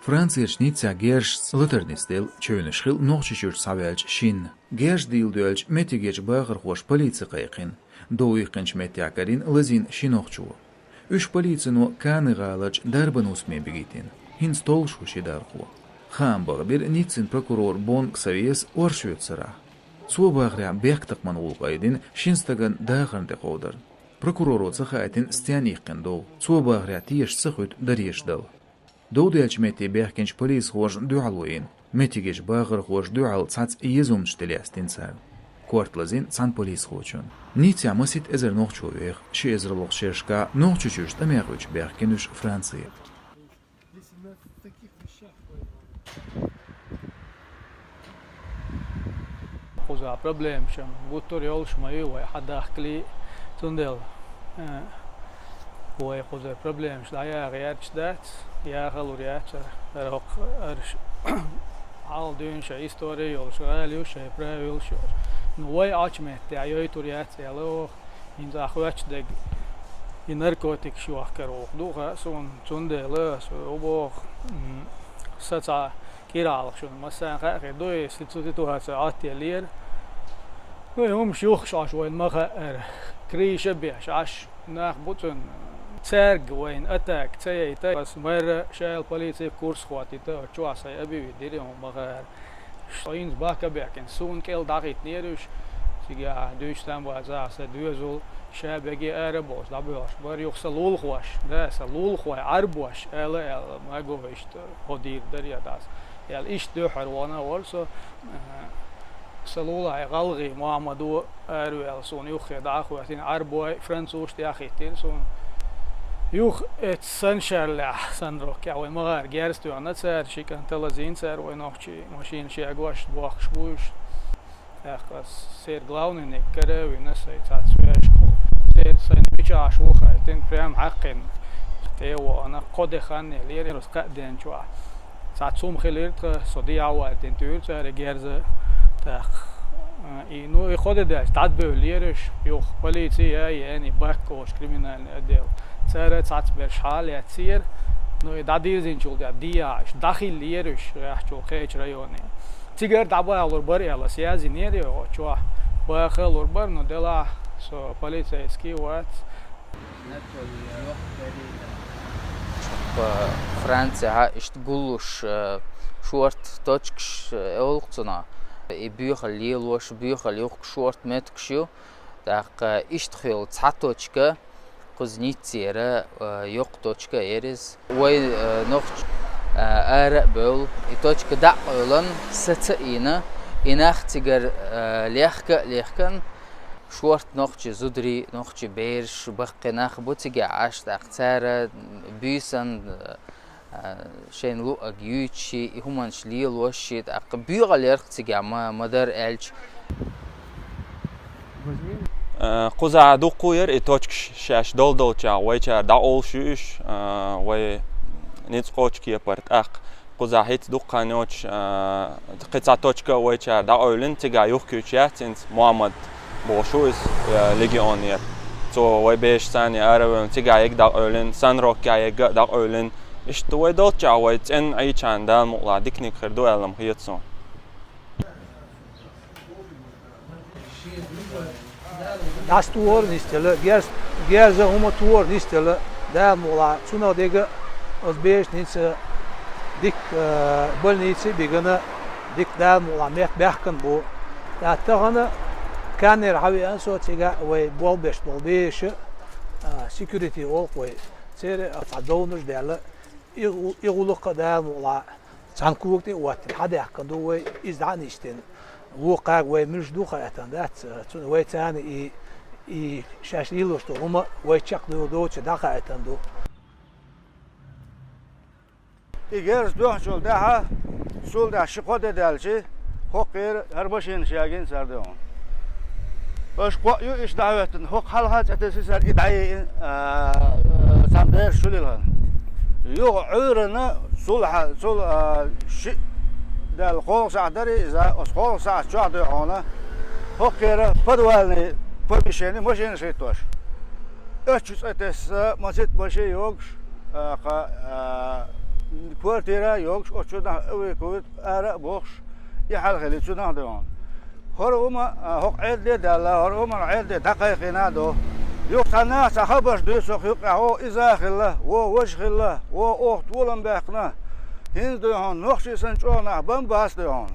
Franciaç Nitsa gerş lıtırnistel çöynüşhil nohçişür savelç şin. Gerş dildölç metigeç bağır hoş polici qayqin. Doğuyqınç metyakarin lızin şinohçu. Üç policino kanı galaç darban usme bigitin. Hin stolşu şidarhu. Hambağı bir Nitsin prokuror bon ksavies orşuyt sıra. Su bağırya bektakman ulqaydin şinstagan dağırnde qodırn. Prokuroro sıxaytin stian iqqin doğ. Su bağırya tiyeş sıxüt daryeş dal. Doğduyalç meti bekkenç polis hoş dualuin. Metigeç bağır hoş dual tsats yezumç teliastin sal. Kortlazin san polis hoçun. Nitya masit ezer nohçuyuq, şi ezer loqşerşka nohçuçuşt amyaqüç bekkenüş Fransiya. Kuzā problēma šam butur jolšmaju vai hadākli tundel. Vai kuzā problēma šā jāgājārč dāts, jāgalur jāčar. Ar al dünšā istorija jolš, gāļušā, prāv jolš. Nu vai açmēt, jājoj tur jācēla oq, inzā huačdeg i narkotik šuakar oq. Duħas un tundēlās, oboq sacā kirālakšana. Masā qāqi dojas, situācija attielier. هم شيوخ عاش وين مغا كريشة بيش عاش ناخ بوتن تسرق وين أتاك تسيي بس مرة شايل بوليسي كورس خواتي تا تشواسي أبي ديريهم مغا شاينز باكا بيكن سون كيل داقيت نيروش سيجا دوش تنبو أزاسة دوزول شابجي أربوش دابوش بار يوخ سلول خوش ده سلول خوش عربوش ألا ما جوهش هدير دريا داس يال إيش دوحر وانا ورسو سلولا غلغي محمدو أرويل سون يوخ داخو أتين عربوي فرنسوش تياخيتين سون يوخ اتسنشرلع سنروك يا وين مغار جيرستو أنا تسار شي كان تلازين سار وين أخشي ماشين شي أقواش بوخش بوش أخلاص سير غلاوني كراوي نسي تاتسويش سير سين بيشاش وخا تين فريم حقين تيو أنا قد خاني ليري رس قدين شوا تاتسوم خليرت صديع وقتين تقول سار جيرزه إنه يخد ده تعبه ليرش يوخ بوليسية يعني باكوش كريمنال أديل سارة تعبر حال يصير إنه يدادير زين شغل ده دياش داخل ليرش راح شو خيش ريوني تيجر دعوة على بري على سياسي نيري أو شو باخل وربر إنه دلا سو بوليسية سكي وات فرنسا اشتغلوش شورت توتشكش أولقتنا بيوخل ليلوش بيوخل يوخ شورت متكشيو داق اشتخيل تسعتوشكا قزنيتسيرا يوقتوشكا إيرز وي نوخ آرق بول إتوشكا دعولن ستئينا إناخ تيجر ليخكن شورت نوخش زودري نوخش بيرش بقى ناخ بوتيجي عاش داق تارا بيسن شين لو أجيوتشي همانش ليل وشيت أقبيغ اليرختي ما مدار إلش قزع دو قوير إتوشكش شاش دول تشا ويشار دا أول شوش وي نيتسقوش كي برت قزع هيت دو قانوش قطع توشكا ويشار دا أولن تيجا يوكيوشيات إنت محمد بوشويس ليجيونير تو وي بيش ثاني أربعين تيجا يك دا أولن سانروك يك دا أولن إشتوي دوت جاويت إن أي كان دا مقلا ديكنيك خردو ألم هيتسون. Das tuor nistele, gerze homa tuor nistele, da mقلا شنو ديجا أزبيش نيتس ديك بولنيتس بيجنا ديك دا مقلا ميخ بيحكن بو دا تغنا كان يرحوي أنسو تيجا وي بولبيش security أول وي سير أفعدونش داله يقولك ده مقلا سانكوكتي وقت حدا يحكن دو إزدان يشتن وقع ومش دوخة أتندات وي تاني شاش ليلوشتو هما وي تشقلو دوتش داخة أتندو إيجارس دوح شول ده شول ده شقادة دالشي حقير هرباشين شاقين سردون باش قويو إيش دعوتن حق حلقات أتسيسر إدعي سندر شوليلها يو عورنا صلح شيء ده الخوص عدري إذا الخوص عشان ده هنا فكر فدوالني فبيشني ماشين شيء أشوف أتس ما زت ماشي يوكش كوارتيرا يوكش أشودا ويكوت أرا بوخش يحل خلي شودا دون هرهما هق عدة دلا هرهما عدة دقيقنا دو يقتنا سخبش دوسخ يقعو إذا خلا ووش خلا وأخت ولم بحنا هند دهان نخشي سنجونا بمباس دهان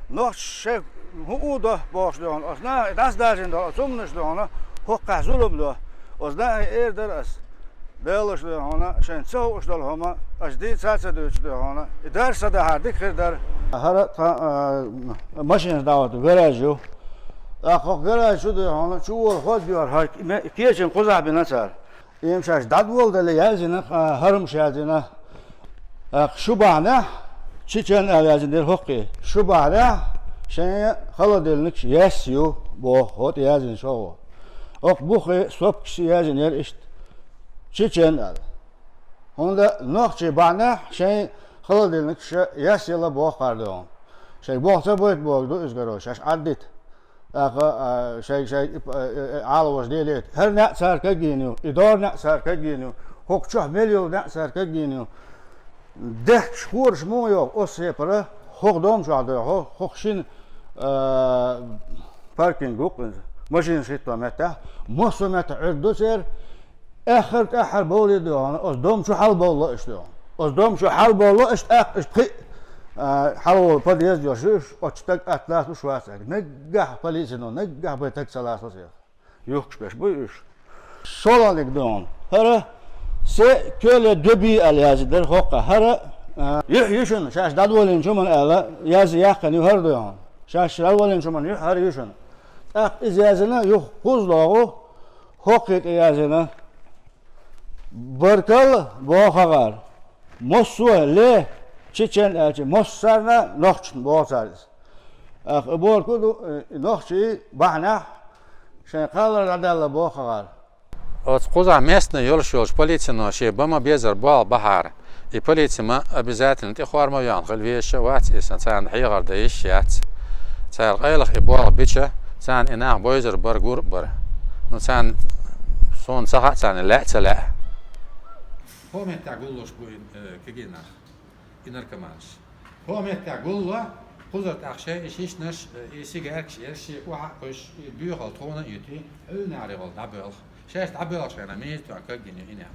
نخش شيء هو ده باش دهان أصلا دست دارين ده أصلا دهان حق ظلم ده أصلا درس دلش دهان شن سوش دلهما أجدي ساعة دوش دهان درس ده هردك خدر هر ماشين داوت غراجو أخو غراجو دهان شو خود بيار هاي كيشن قزح بنصر يمشاش دادول ده ليازنا هرم شادنا شو بعنا çiçen elazındır hoqi şu bana şey haladılnik yesiyor bu hot yazın şo ok bu sop kişi yazın yer işte çiçen el onda nokçi bana şey haladılnik yesiyorla bu qardı şey boğsa boyut boldu özgür şaş addit şey alvaz değil her ne sarka giyiniyor idar ne sarka giyiniyor hokçah milyon ne sarka giyiniyor ده شهورش مو يو أسيبرة خدام شاده هو خشين باركينج وقت ماشين شيء متى مصر متى عدو سير آخر بولي دهان أصدام شو حال بالله إشتهان أصدام شو حال بالله إشت بخي حلو بديز جاشوش أشتاق أطلع شو واسق نجح بليسنو نجح بيتك سلاسة سير يوكش بس بيش شلونك دهان هره se köle döbi el yazıdır hoqa hara yüşün şaş dadvolin çuman ala yazı yakın yuhardı yan şaş dadvolin çuman yuhar yüşün iz yazına yuh kuzlağı hoqet yazına barkal boğagar mosu le çiçen elçi mossarna noxçun boğasarız borku noxçi bahna şey qalır adalla boğagar Отскуда местный ёлш полиция ночи, бама безер бал бахар. И полиция мы обязательно ты хварма ян, хлвеща ват, и сан хигар да ищат. Цар гайлах и бал бича, сан инах бойзер баргур бар. Ну сан сон сахат сан ла. Помнит так гулош буин кегина. И наркоманш. Помнит так гулла, Kuzart akşe iş naş sigark şey kuha kuş büyük altona yeti. Ölnari ol dabel. Şest dabel şana mezdu akagini ina.